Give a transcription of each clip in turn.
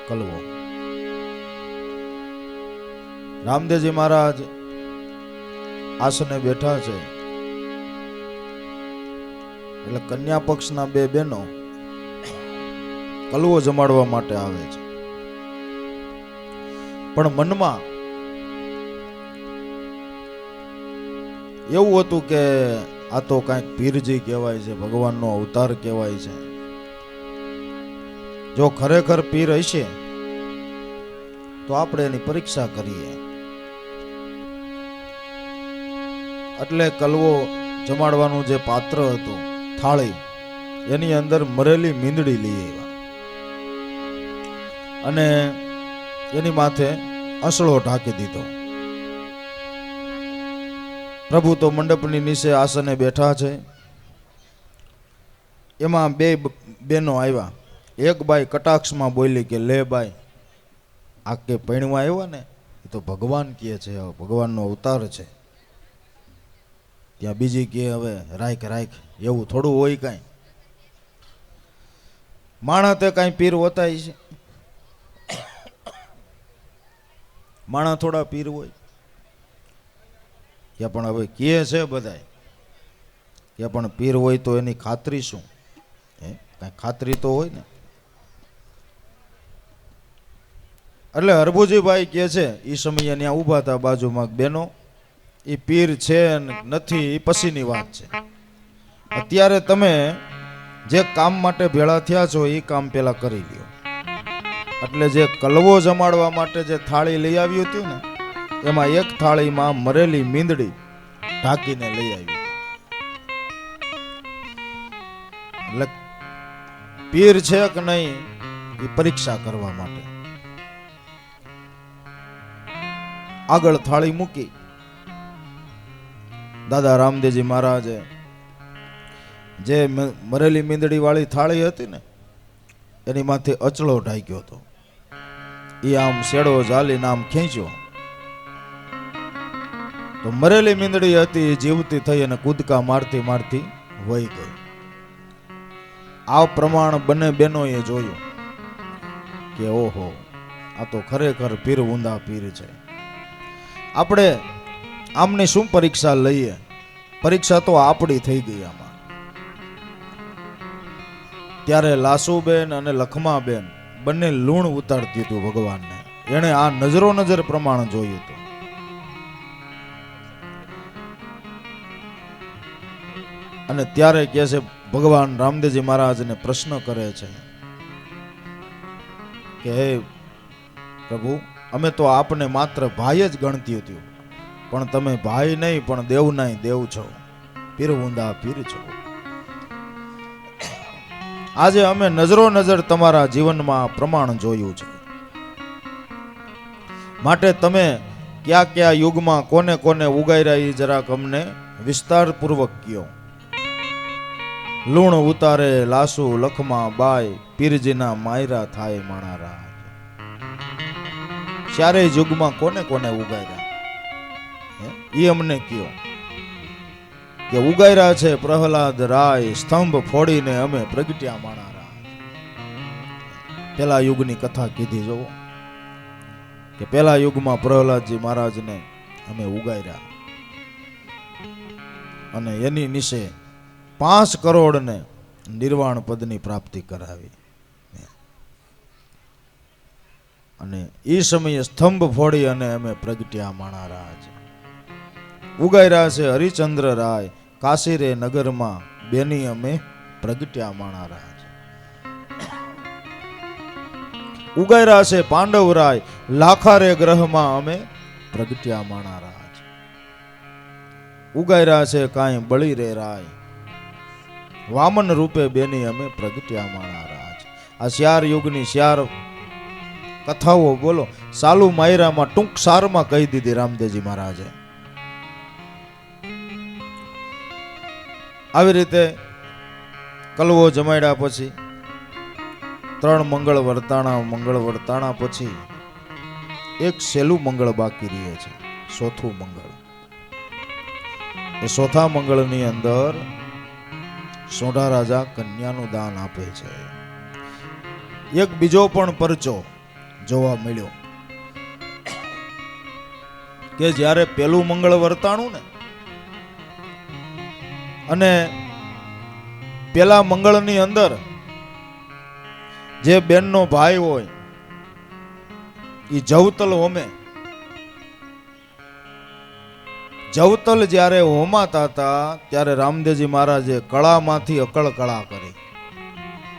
કલવો. રામદેવજી મહારાજ આસને બેઠા છે એટલે કન્યા પક્ષના બે બહેનો કલવો જમાડવા માટે આવે છે, પણ મનમાં એવું હતું કે આ તો કાંઈક પીરજી કહેવાય છે, ભગવાનનો અવતાર કહેવાય છે. જો ખરેખર પીર હશે તો આપણે એની પરીક્ષા કરીએ. એટલે કલવો જમાડવાનું જે પાત્ર હતું, થાળી, એની અંદર મરેલી મીંદડી લઈ આવ્યા અને એની માથે અસળો ઢાંકી દીધો. પ્રભુ તો મંડપની નીચે આસને બેઠા છે. એમાં બે બેનો આવ્યા. એક બાઈ કટાક્ષમાં બોલી કે લે બાઈ, આ કે પૈણવા આવ્યા ને એ તો ભગવાન કહે છે, ભગવાનનો અવતાર છે. ત્યાં બીજી કે હવે રાખ રાખ, એવું થોડું હોય કાંઈ? માણા તે કાંઈ પીર હોતા છે? માણા થોડા પીર હોય કે? પણ હવે કહે છે બધાય કે પણ પીર હોય તો એની ખાતરી શું? કાંઈ ખાતરી તો હોય ને. એટલે હરભુજીભાઈ કહે છે એ સમયે ત્યાં ઊભા હતા બાજુમાં બેનો, એ પીર છે નથી એ પછીની વાત છે. અત્યારે તમે જે કામ માટે ભેળા થયા છો એ કામ પેલા કરી લ્યો. એટલે જે કલવો જમાડવા માટે જે થાળી લઈ આવ્યું હતું ને, એમાં એક થાળીમાં મરેલી મીંદડી ઢાંકીને લઈ આવી. એટલે પીર છે કે નહીં એ પરીક્ષા કરવા માટે આગળ થાળી મૂકી. દાદા રામદેવજી મહારાજે જે મરેલી મીંદડી વાળી થાળી હતી ને એની માથે અચળો ઢાંક્યો હતો. એ આમ શેડો ઝાલીને આમ ખેંચ્યો તો મરેલી મીંદડી હતી જીવતી થઈ અને કૂદકા મારતી મારતી વહી ગઈ. આ પ્રમાણ બંને બહેનોએ જોયું કે ઓહો, આ તો ખરેખર પીર ઊંધા પીર છે. આપણે આમની શું પરીક્ષા લઈએ? પરીક્ષા તો આપણી થઈ ગઈ આમાં. ત્યારે લાસુબેન અને લખમાબેન બંને લૂણ ઉતારતી હતું ભગવાનને. એણે આ નજરો નજર પ્રમાણ જોયું હતું. અને ત્યારે કહે છે ભગવાન રામદેવજી મહારાજને પ્રશ્ન કરે છે કે હે પ્રભુ, અમે તો આપને માત્ર ભાઈ જ ગણતી હતી, પણ તમે ભાઈ નહીં પણ દેવ નહીં દેવ છો, પીર ઊંધા પીર છો. આજે અમે નજરો નજર તમારા જીવનમાં પ્રમાણ જોયું છે. માટે તમે કયા કયા યુગમાં કોને કોને ઉગાર્યા એ જરાક અમને વિસ્તારપૂર્વક કયો. લૂણ ઉતારે લાસુ લખમાં બાય, પીરજીના માયરા થાય માણારા. ચારેય યુગમાં કોને કોને ઉગાર્યા એ અમને કયો. કે ઉગાર્યા છે પ્રહલાદ રાય, સ્તંભ ફોડીને અમે પ્રગટ્યા માણારા. પેલા યુગની કથા કીધી જોવો કે પેલા યુગમાં પ્રહલાદજી મહારાજને અમે ઉગાર્યા અને એની નીચે 5 કરોડ ને નિર્વાણ પદની પ્રાપ્તિ કરાવી. અને એ સમયે સ્તંભ ફોડી અને અમે પ્રગટ્યા માણારાજ. ઉગાર્યા છે હરિચંદ્ર રાય, કાશીરે નગરમાં બેની અમે પ્રગટ્યા માણારાજ. ઉગાર્યા છે પાંડવરાય, લાખારે ગ્રહમાં અમે પ્રગટ્યા માણારાજ. ઉગાર્યા છે કાંઈ બળી રે રાય, વામન રૂપે બેની અમે પ્રગટ્યા માણારાજ. આ 4 યુગની 4 કથાઓ બોલો સાલુ માયરામાં ટૂંક સારમાં કહી દીધી રામદેવજી મહારાજે. આવી રીતે કલવો જમાડ્યા પછી 3 મંગળ વર્તાણા પછી એક સેલું મંગળ બાકી રહે છે, ચોથું મંગળ. એ ચોથા મંગળની અંદર સોઢા રાજા કન્યાનું દાન આપે છે. એક બીજો પણ પરચો જોવા મળ્યો કે જ્યારે પેલું મંગળ વર્તાણું ને અને પેલા મંગળની અંદર જે બેનનો ભાઈ હોય એ જવતલ હોમે. જવતલ જ્યારે હોમાતા હતા ત્યારે રામદેવજી મહારાજે કળામાંથી અકળ કળા કરી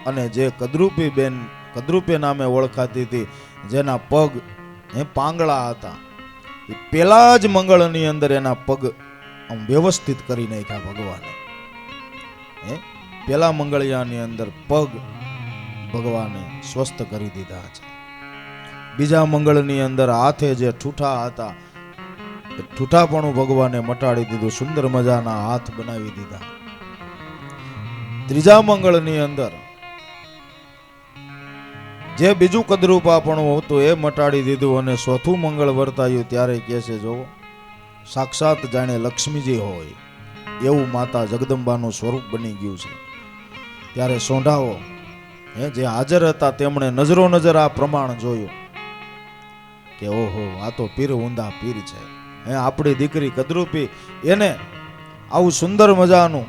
અને જે કદરૂપી બેન કદરૂપી નામે ઓળખાતી હતી, જેના પગ પાંગળા હતા, એ પેલા જ મંગળની અંદર એના પગ વ્યવસ્થિત કરી નાખ્યા ભગવાને. પેલા મંગળિયાની અંદર પગ ભગવાને સ્વસ્થ કરી દીધા છે. બીજા મંગળની અંદર હાથે જે ઠૂઠા હતા ઠૂઠાપણું ભગવાને મટાડી દીધું, સુંદર મજાના હાથ બનાવી દીધા. ત્રીજા મંગળની અંદર જે બીજું કદરૂપાપણું હતું એ મટાડી દીધું અને ચોથું મંગળ વર્તાયું ત્યારે કહે છે જો સાક્ષાત જાણે લક્ષ્મીજી હોય એવું માતા જગદંબાનું સ્વરૂપ બની ગયું છે. ત્યારે સોંઢાઓ જે હાજર હતા તેમણે નજરો નજર આ પ્રમાણ જોયું કે ઓહો આ તો પીર ઊંધા પીર છે. આપણી દીકરી કદરૂપી એને આવું સુંદર મજાનું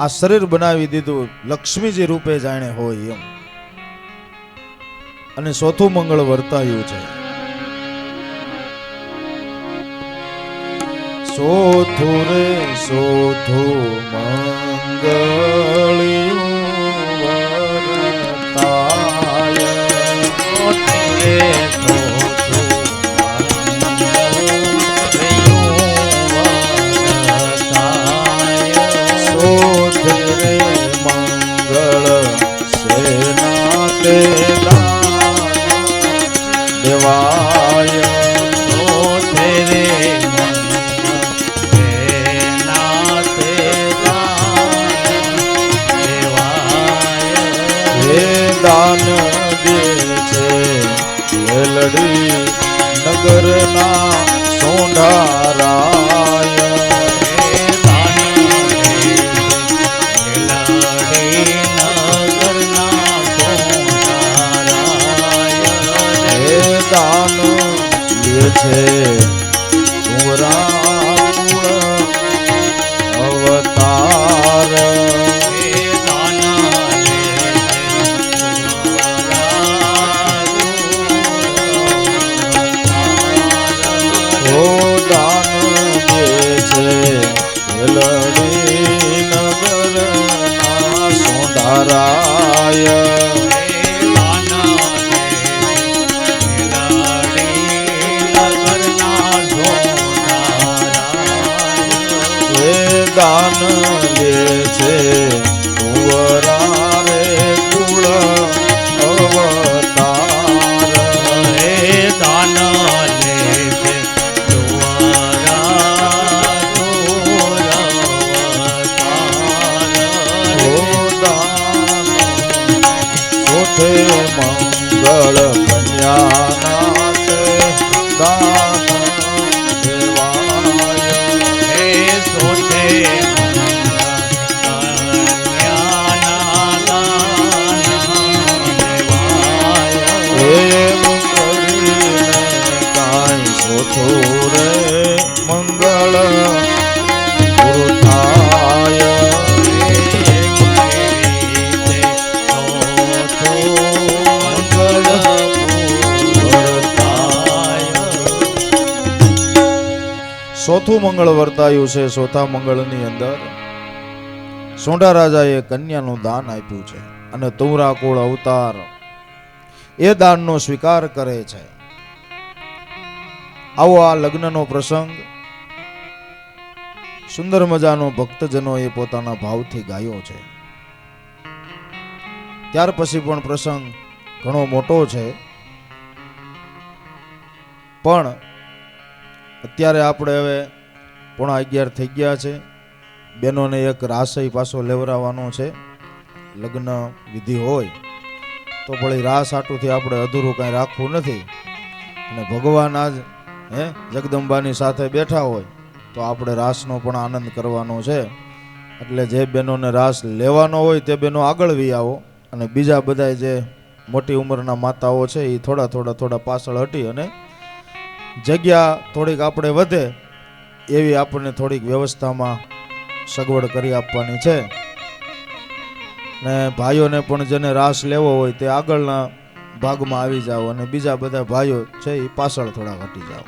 આ શરીર બનાવી દીધું, લક્ષ્મીજી રૂપે જાણે હોય એમ. અને ચોથું મંગળ વર્તાયું છે. ચોથું રે ચોથું મંગળિયું વર્તાય, ચોથું રે દેવાય દાન દે છે લડી નગરના સોંઢારાય. દાન લે છે કુંવરા અવતાર, ઓ દાન દે છે લડી નગરના સોંઢારાય. દાન લે છે કુંવરા રે કુળ અવતાર, દાન લે છે કુંવરા કુળ અવતાર. ઓ દાન ચોથે મંગળ કન્યાના તે દાન દેવાય. ચોથે રે મંગળ ગુરુ થાય. ચોથું મંગળ વર્તાયું છે. ચોથા મંગળની અંદર સોંઢા રાજાએ કન્યાનું દાન આપ્યું છે અને તુંવરા કુળ અવતાર એ દાનનો સ્વીકાર કરે છે. આવો આ લગ્નનો પ્રસંગ સુંદર મજાનો ભક્તજનોએ પોતાના ભાવથી ગાયો છે. ત્યાર પછી પણ પ્રસંગ ઘણો મોટો છે, પણ અત્યારે આપણે હવે 11:30 થઈ ગયા છે. બહેનોને એક રાસય પાછો લેવરાવાનો છે. લગ્ન વિધિ હોય તો ભળી રાસ આટુથી આપણે અધૂરું કાંઈ રાખવું નથી. અને ભગવાન આજ જગદંબાની સાથે બેઠા હોય તો આપણે રાસનો પણ આનંદ કરવાનો છે. એટલે જે બહેનોને રાસ લેવાનો હોય તે બહેનો આગળ વી આવો અને બીજા બધા જે મોટી ઉંમરના માતાઓ છે એ થોડા પાછળ હટી અને જગ્યા થોડીક આપણે વધે એવી આપણને થોડીક વ્યવસ્થામાં સગવડ કરી આપવાની છે ને ભાઈઓને પણ જેને રાસ લેવો હોય તે આગળના ભાગમાં આવી જાઓ અને બીજા બધા ભાઈઓ છે એ પાછળ થોડા હટી જાઓ.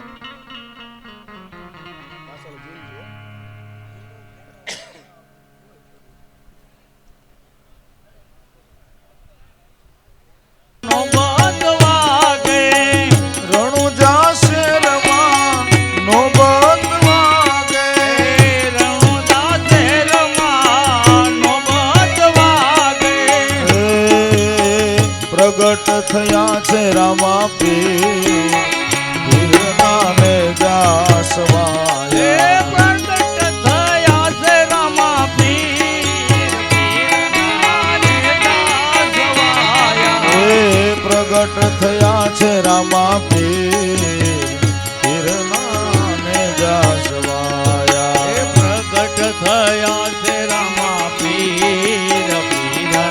પ્રગટ થયા છે રામા પીર નામે જાસવાયા. પ્રગટ થયા છે રામા પીર નામે જાસવાયા. પ્રગટ થયા છે રામા પીર નામે જાસવાયા. પ્રગટ થયા છે રામા પીર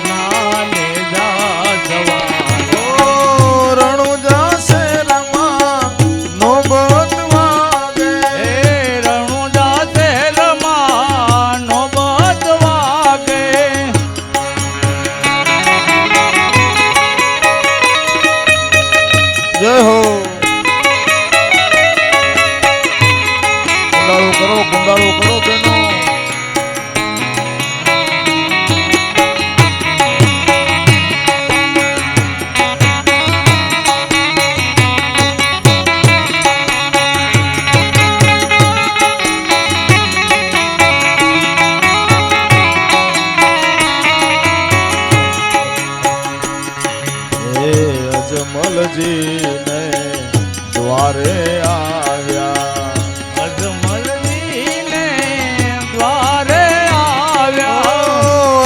નામે જાસવાયા. જય હો. કુંડાળો કરો બેનો. અજમલજી ને દ્વારે આવ્યા. અજમલજી ને દ્વારે આવ્યા.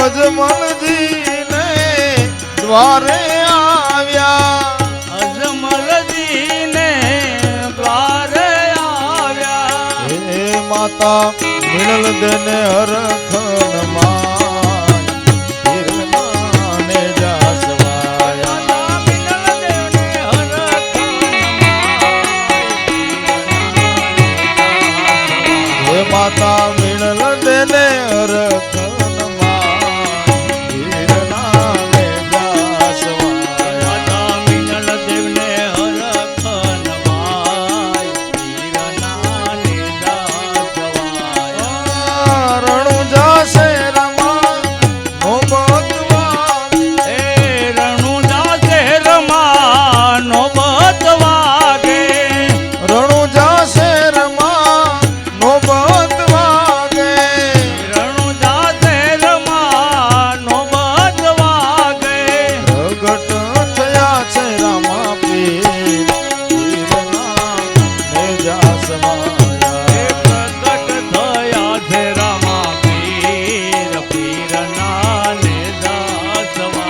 અજમલજી ને દ્વારે આવ્યા. અજમલજી ને દ્વારે આવ્યા. હે માતા મિળલ દેને હરખન માં માતા મિળલ દેને હરખનમાં પીર નામે જાસવાયા. માતા મિળલ દેવને હરખનમાં પીર નામે જાસવાયા. રણુ જાશે રમા નોબત વાગે. રણુ જાશે રમા નોબત વાગે. રણુ જાશે રમા નોબત વાગે. રણુ જાશે રમા નોબત વાગે. પ્રગટ થયા છે રામા પીર નામે જાસવાયા. પ્રગટ થયા છે રામા પીર નામે જાસવાયા.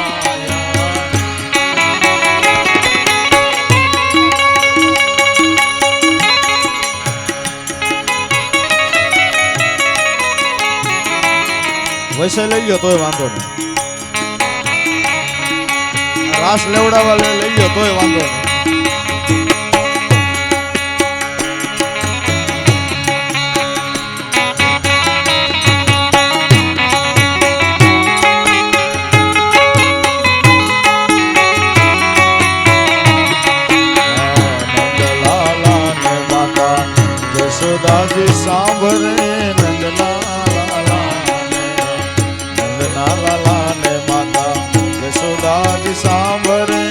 વૈસે લઈ લ્યો તોય વાંધો નહીં. રાસ લેવડાવા લઈ લ્યો તોય વાંધો નહીં. નંદલાલા ને માતા જશોદાજી સાંભળે. નંદલાલા ને માતા જશોદાજી સાંભળે.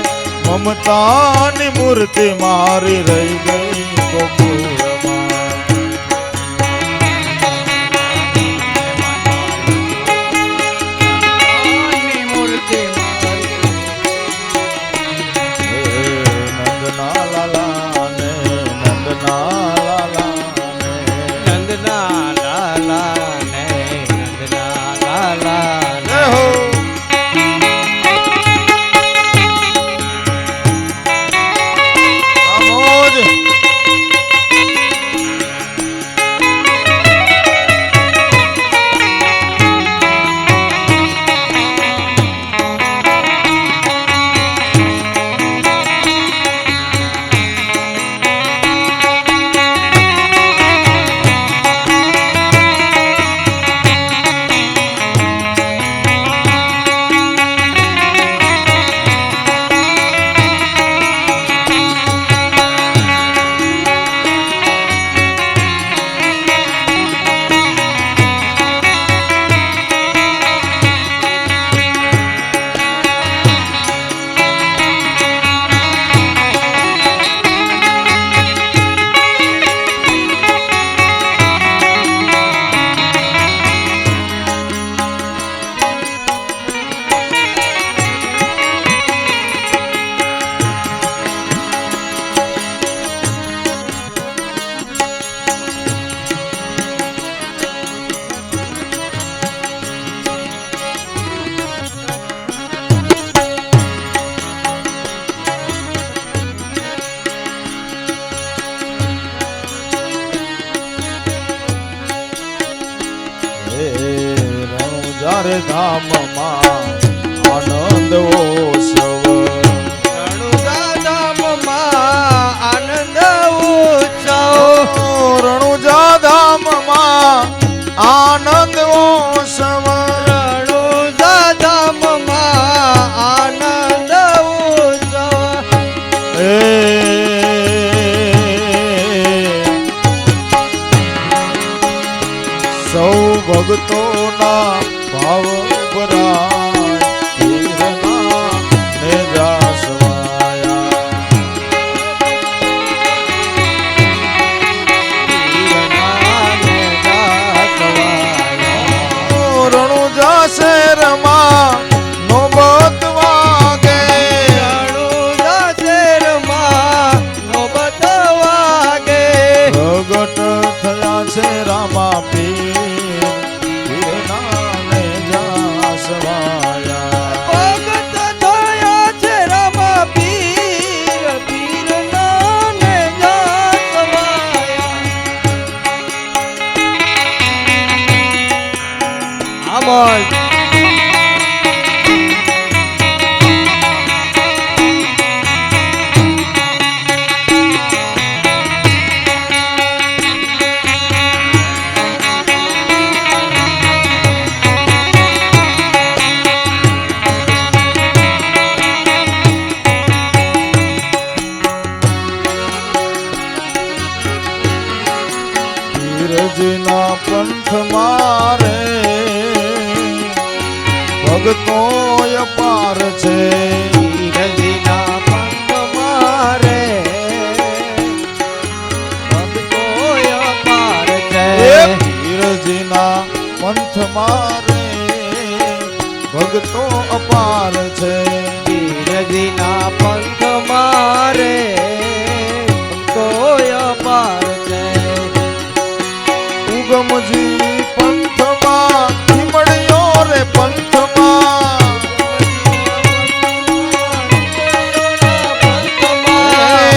મમતાની મૂર્તિ મારી રહી ગઈ ગોકુળમાં. નંદલાલા ને નંદલાલા ને નંદના લાલા ને નંદના લાલા જય હો. આમોદ મારે ધામમાં આનંદ ઓસવ રણુજા ધામમાં આનંદ ઉત્સવ રણુજા ધામમાં આનંદ ઓસવ રણુજા ધામમાં આનંદ ઉત્સવ એ સૌ ભક્તોના ભાવ ભરાય પીરના નેજા સવાયા રણુજા શહેરમાં નોબત વાગે રણુજા શહેરમાં નોબત વાગે પ્રગટ થયા છે રામા પીર પીરના નેજા સવાયા ભગત થયા છે રામા પીર પીરના નેજા સવાયા આમોલ પીરજીના પંથ મારે ભગતો અપાર છે ધીરજીના પંથ મારે ભક્તોય પાર છે એ પીરજીના પંથ મારે ભગતો અપાર છે ધીરજીના પંથ મારે ભક્તોય પાર છે ઉગમજી પંથમાં ધીમડિયો રે પંથમાં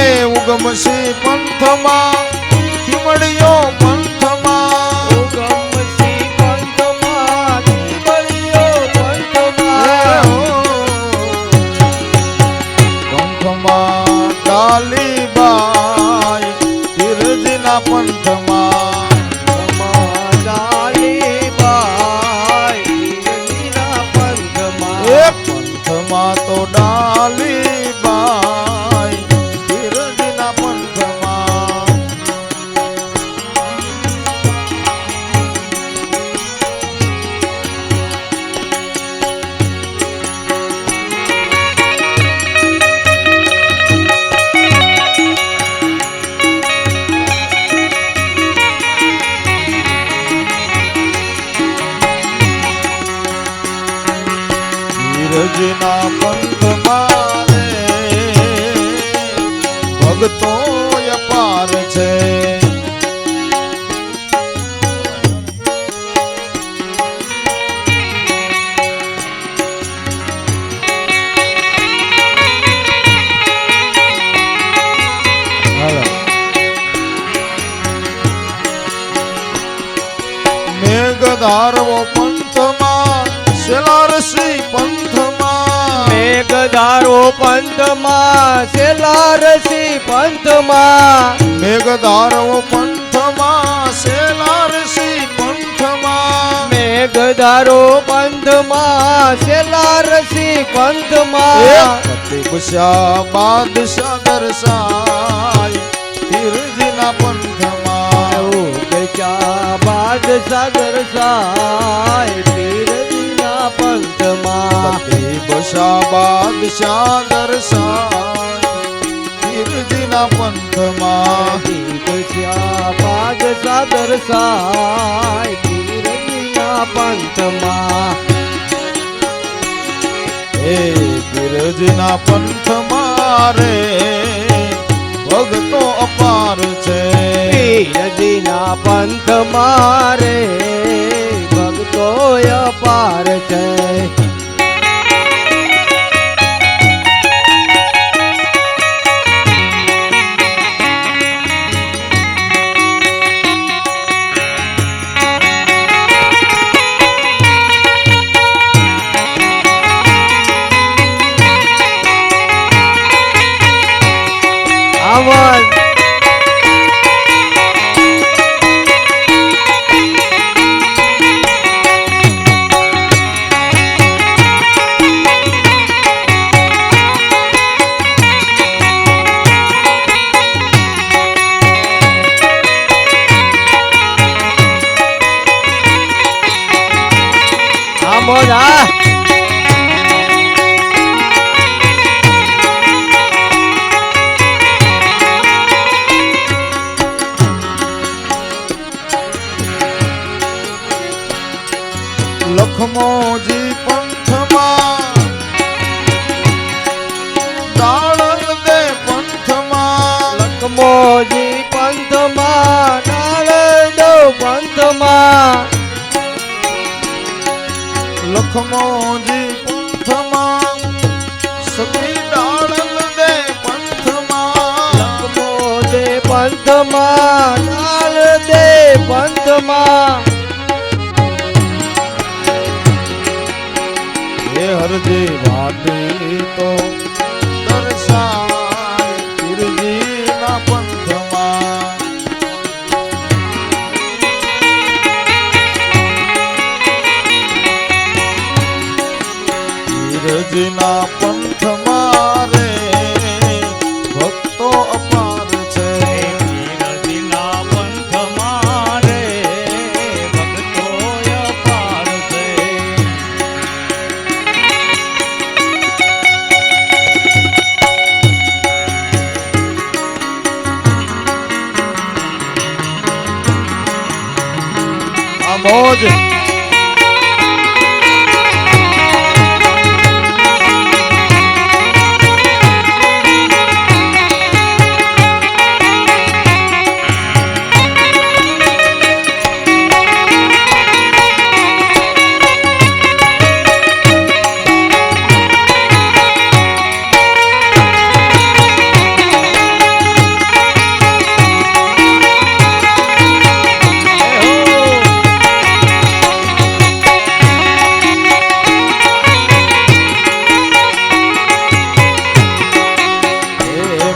એ ઉગમસી પંથમાં ધીમડિયો પંથમાં ઉગમસી પંથમાં ધીમડિયો પંથમાં પંથમાં ડાલીબાઈ ધીરજીના પંથમાં એ પંથમાં તો ડાલીબાઈ ધીરજીના પંથમાં ધીરજના પંથમાં રે ભગતો અપાર છે મેઘધારવો પંથમાં સેલારસી પંથમાં મેઘધારો પંથમાં સેલારસી પંથમાં મેઘધારવો પંથમાં સેલારસી પંથમાં મેઘધારો પંથમાં સેલારસી પંથમાં પ્રતિભશા બાદશાહ દર્શાય ધીરજીના પંથમાં બાદશાહ દર્શાય ધીરજીના પંથમાં પ્રતિભશા બાદશાહ દર્શાય ધીરજીના પંથમાં બાદશાહ દર્શાય ધીરજીના પંથમાં હે ધીરજીના પંથમાં રે ભગતો અપાર છે ધીરજીના પંથ મારે ભક્તો અપાર છે આમદ આમદ આ લખમોજી પંથમાં દાળલ દે પંથમાં લખમોજી પંથમાં નારદો પંથમાં લખમોજી પંથમાં સતી દાળલ દે પંથમાં લખમોજે પંથમાં નારદે પંથમાં હે હરજી વાટી તો દર્શાય પીરજીના પંથમાં પીરજીના પંથમાં રે ભક્તો અપાર છે પીરજીના પંથમાં રે ભક્તો અપાર છે. આ મોજ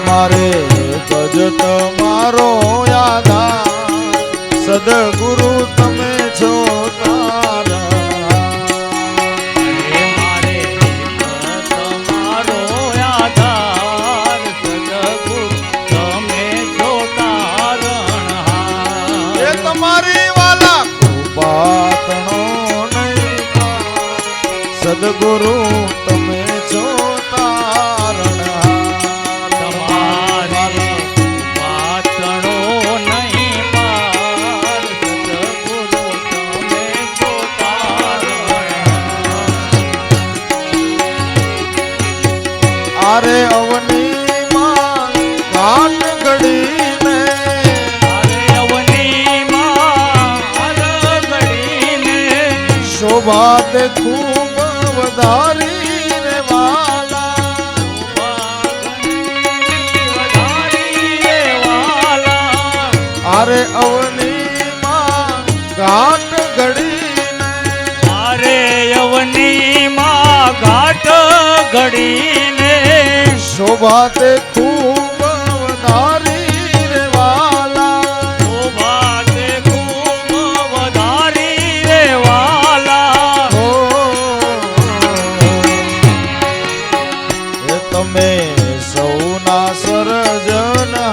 મારે ગજ તમારો યાદા સદગુરુ તમે છો તારા મારે તમારો આધાર સદગુરુ તમે છો તારણહાર. એ તમારી વાલા કૃપા તણો નહીં સદગુરુ તમે છો તારણહાર તમારી પાતળો નહીં પાર સદગુરુ તમે છો તારણહાર. આરે અવનીમાં ઘાટ ઘડીને અરે અવનીમાં અરગડીને શોભા તે ખૂબ વધારી રે વાલા વધારી રે વાલા. આરે અવનીમાં ઘાટ ઘડીને અરે અવનીમાં ઘાટ ઘડીને શોભા તે ખૂબ વધારી રે વાલા શોભા તે ખૂબ વધારી રે વાલા. ઓ એ તમે સૌના સર્જનહાર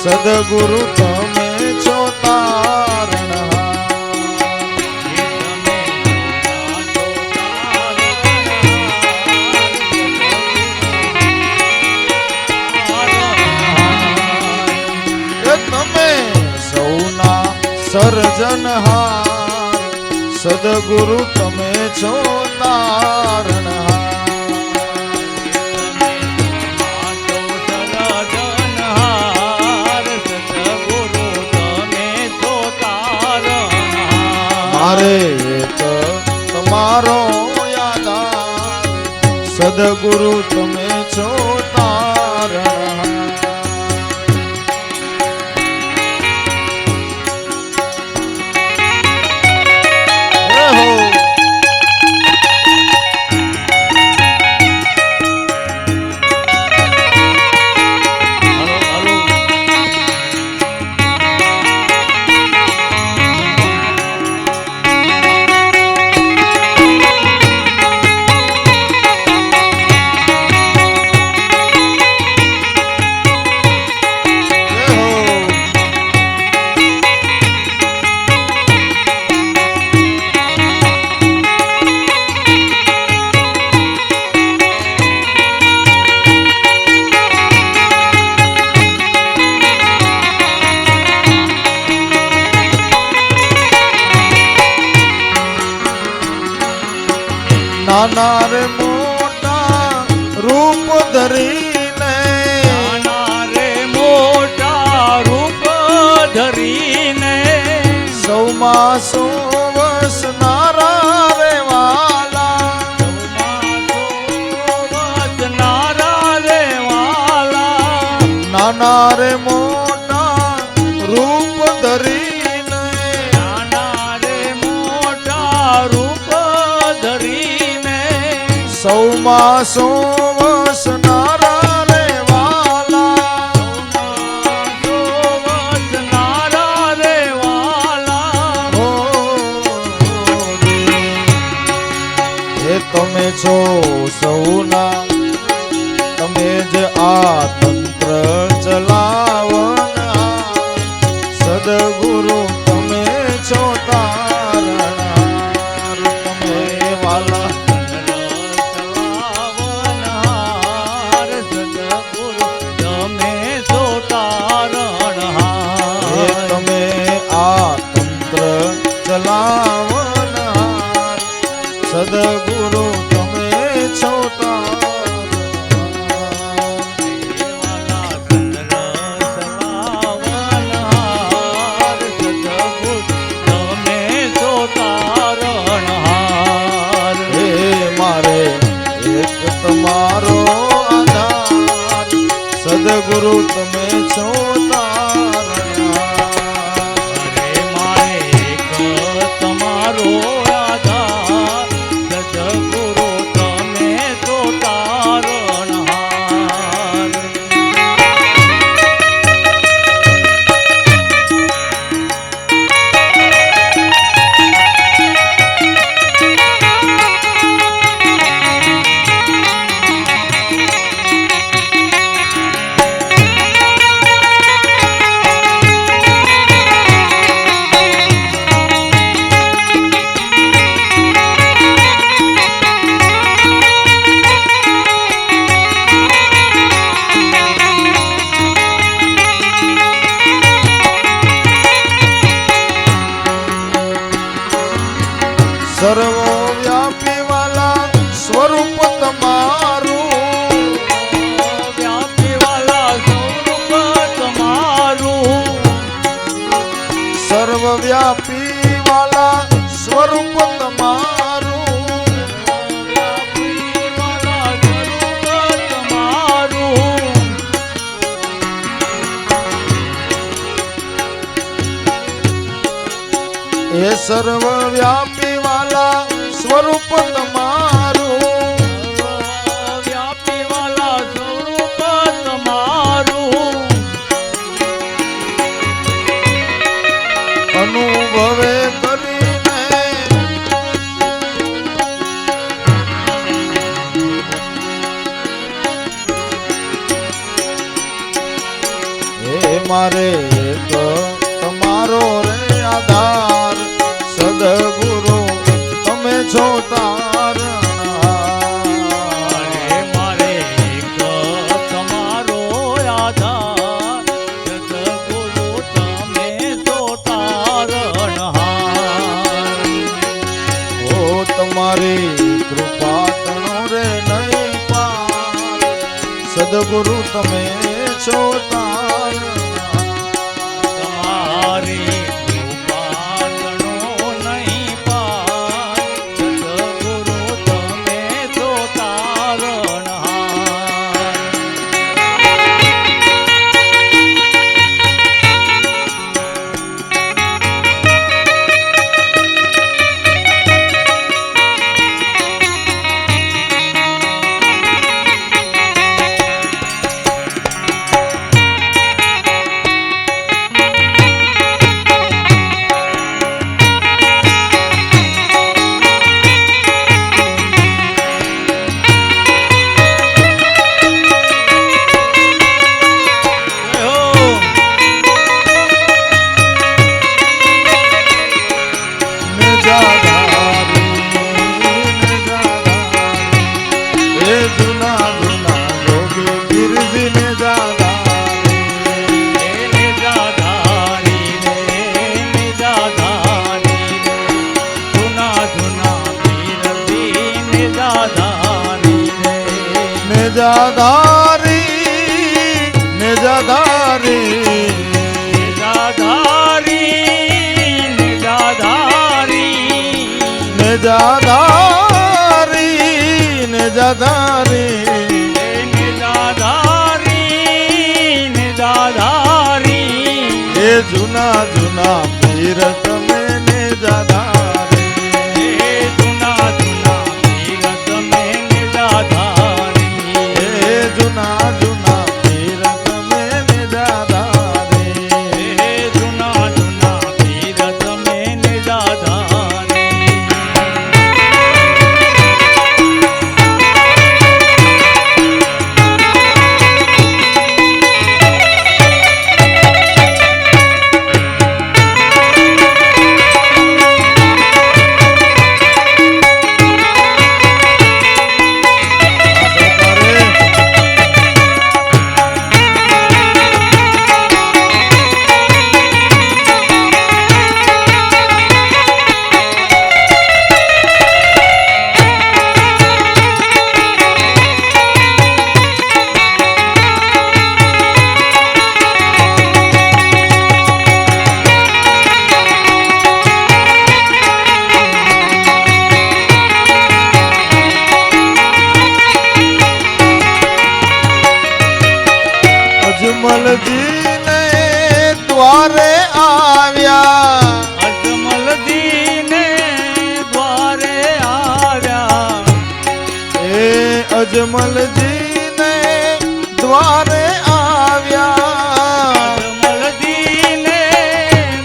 સદગુરુ તમે છો તારણહાર એ તમે સૌના સર્જનહાર સદગુરુ તમે છો તારણહાર મારે એક તમારો યાદા સદગુરુ તમે છો તારણહાર હે હો રૂપ ધરીને નાના રે મોટા રૂપ ધરીને સૌમાં સો વસનારા રે વાલા નારા રે વાલા નાના રે મોટા રૂપ ધરીને નાના રે મોટા રૂપ ધરીને સૌમાં સો વસનારા રે વાલા નારા રે વાલા હો એ તમે છો સૌના તમે જ આ તંત્ર ચલાવના સદગુરુ તમે છો તારણહાર તમે વાલા ચલાવનાર સદગુરુ તમે છો તારણહાર. એ તમે આ તંત્ર ચલાવનાર સદગુરુ તમે છો તારણહાર. દેવાના ચંદ્ર સલાવનાર સદગુરુ તમે છો તારણહાર. હે મારે એક તમારો આધાર સદગુરુ તમે છો તારણહાર. અરે મારે એક તમારો આધાર સદગુરુ તમે છો તારણહાર. સર્વવ્યાપી વાલા સ્વરૂપ તમારું વ્યાપી વાલા સ્વરૂપ તમારું સર્વવ્યાપી વાલા સ્વરૂપ તમારું વ્યાપી વાલા સ્વરૂપ તમારું એ સર્વવ્યાપી વાલા સ્વરૂપ તમારું વ્યાપી વાલા સ્વરૂપ તમારું અનુભવે કરીને એ મારે એક તમારો રે આધાર સદગુરુ તમે છો તારણહાર. અરે મારે એક તમારો આધાર સદગુરુ તમે છો તારણહાર. ઓ તમારી કૃપા તણો રે નહીં પાર સદગુરુ તમે છો તારણહાર. તમારી કૃપા ગણો નહીં પાર સદગુરુ તમે છો તારણહાર. નિજાધારી નિજાધારી નિજાધારી નિજાધારી નિજાધારી નિજાધારી નિજાધારી નિજાધારી એ જૂના જૂના પીર તમે નિજાધારી એ જૂના જૂના પીર તમે નિજાધારી એ જૂના જૂના પીર તમે નિજાધારી એ જૂના જૂના પીર તમે નિજાધારી અજમલજી ને દ્વારે આવ્યા અજમલજી ને દ્વારે આવ્યા એ અજમલજી ને દ્વારે આવ્યા અજમલજી ને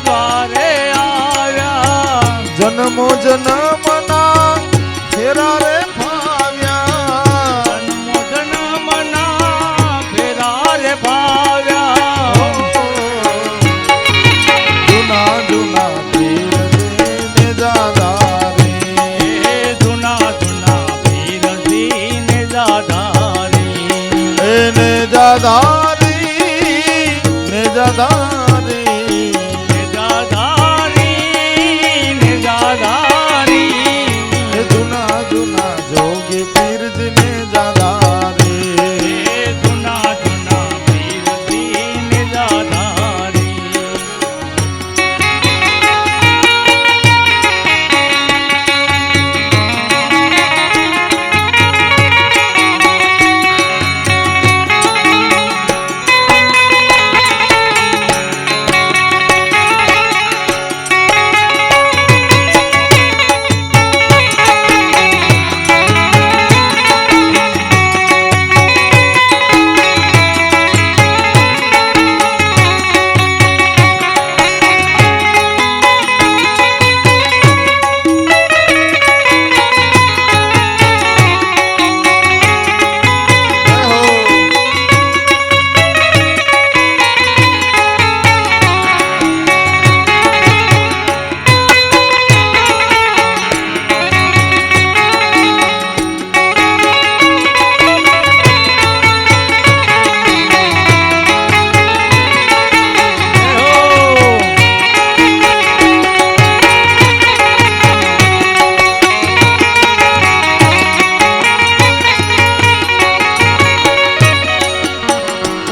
દ્વારે આવ્યા જન્મો જન્મના ફેરા રે ફાવ્યા જન્મો જન્મના ફેરા રે ભાવ્યા જૂના જૂના પીર નિજાધારી એ જૂના જૂના પીરથી નિજાધારી એ નિજાધારી નિજાધારી નિજાધારી નિજાધારી એ જૂના જૂના જોગી પીરજી નિજાધારી એ જૂના જૂના પીરથી નિજાધારી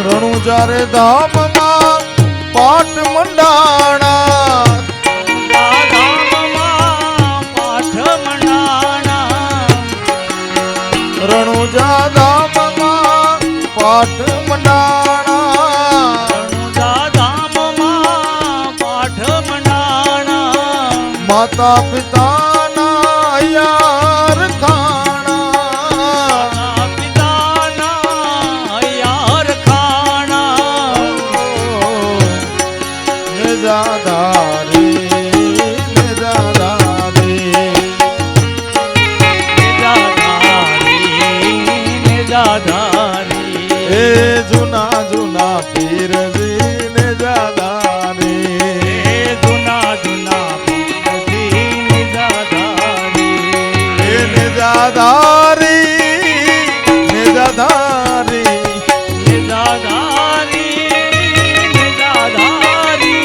રણુજારે ધામમાં પાટ મંડાણા ધામમાં પાઠ મંડાણા રણુજા ધામમાં પાટ મંડાણા રણુજા ધામમાં પાઠ મંડાણા માતા પિતાના યાર ખાણા માતા પિતાના યાર ખાણા નિજાધારી નિજાધારી નિજાધારી નિજાધારી એ જૂના જૂના પીરજી નિજાધારી એ જૂના જૂના પીરથી નિજાધારી એ નિજાધારી નિજાધારી નિજાધારી નિજાધારી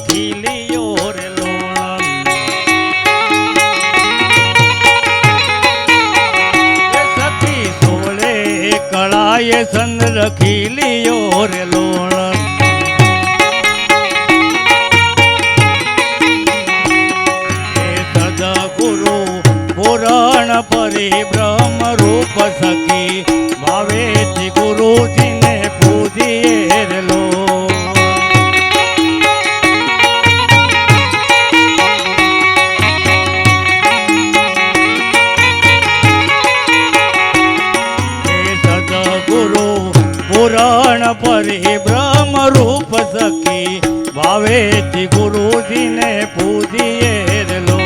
ખીલિયો રે લોણન એ સખી સોળે કળાએ ચંદ્ર ખીલિયો રે લોણન પુરાણ પરિબ્રહ્મ રૂપ સખી ભાવેથી ગુરુજીને પૂજીએ રે લો સદગુરુ પુરાણ પરિબ્રહ્મ રૂપ સખી ભાવેથી ગુરુજીને પૂજીએ રે લો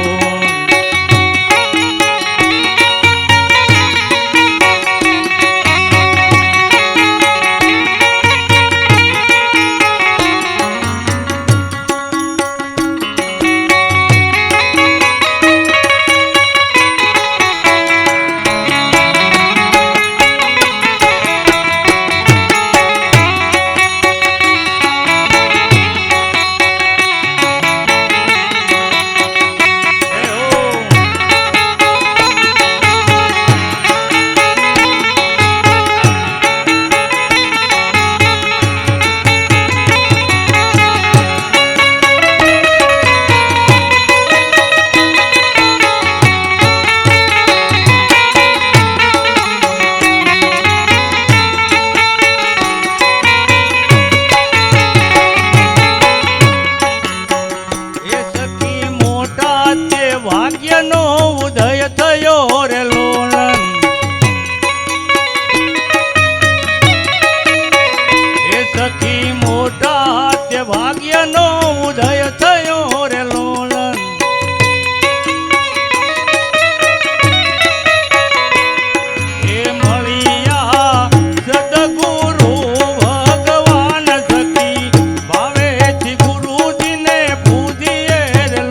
ભાગ્યનો ઉદય થયો રે લોણન એ સખી મોટા તે ભાગ્યનો ઉદય થયો રે લોણન એ મળ્યા સદગુરુ ભગવાન સખી ભાવેથી ગુરુજીને પૂજીએ રે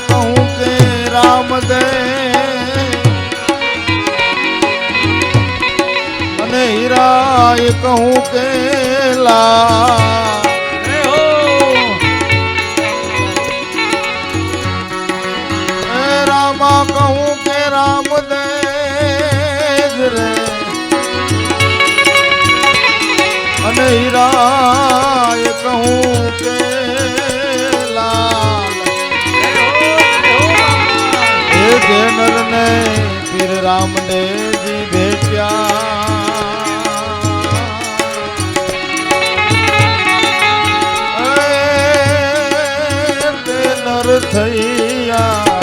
કહું કે રામ દે અને હીરા કહું કે લા રામા કહું કે રામ દે રે અને હીરા કહું કે નર ને પીર રામદેવજી ભેટ્યા તે નર થયા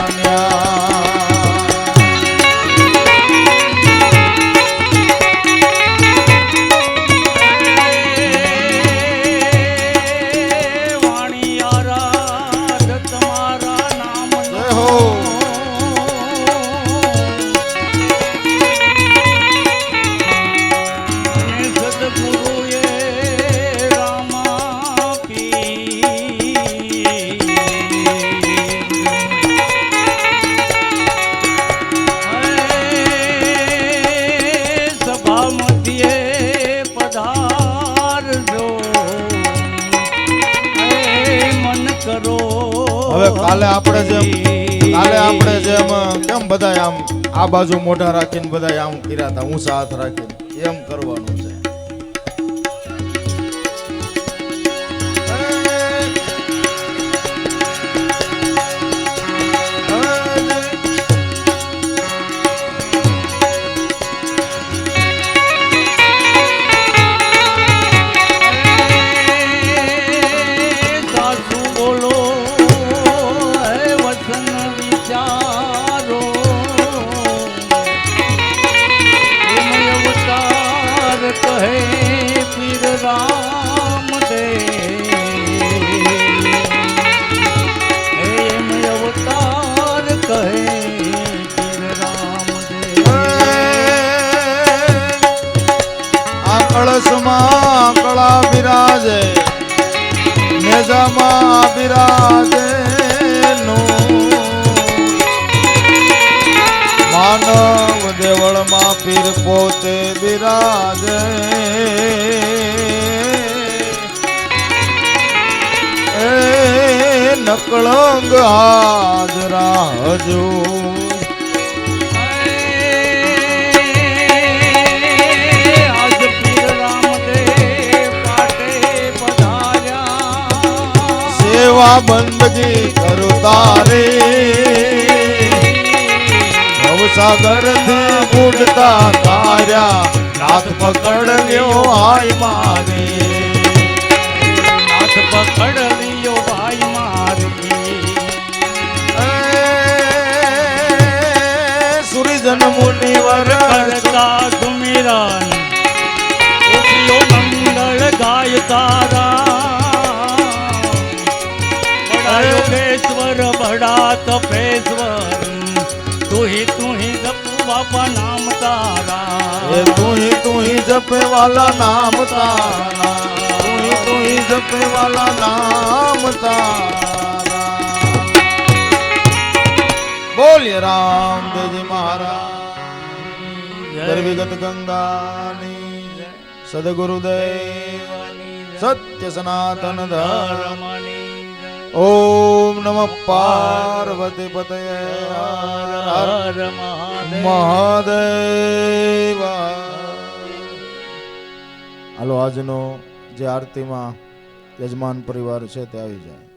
હવે કાલે આપણે જેમ કેમ બધા આમ આ બાજુ મોઢા રાખીને બધા આમ કર્યા હતા ઊંચા હાથ રાખીને એમ કરવાનું છે. કહે કળશમાં કળા બિરાજે નેજામાં બિરાજે માનવ દેવળમાં પીર પોતે બિરાજે એ નકળંગ હાજરા હજૂર આજ પીર રામદેવ પાટે પધાર્યા સેવા બંદગી કરું તારી ભવસાગર થી બુડતા તાર્યા નાથ પકડ્યો હાય મારી નાથ પકડ લિયો ભાઈ મારી સુરજન મુનિવર કરતા સુમિરન ઉઠ્યો મંગળ ગાય તારા બડા યોગેશ્વર બડા તપેશ્વર તું ही જપુ બાપા નામ તારા એ તું ही જપે વાલા નામ તારા તું ही જપે વાલા નામ તારા બોલીએ રામદેવજી મહારાજ ગરવીગત ગંગાની સદગુરુદેવ સત્ય સનાતન ધર્મ ઓમ નમઃ પાર્વતી પતયે હર હર મહાદેવ હાલો આજનો જે આરતીમાં યજમાન પરિવાર છે તે આવી જાય.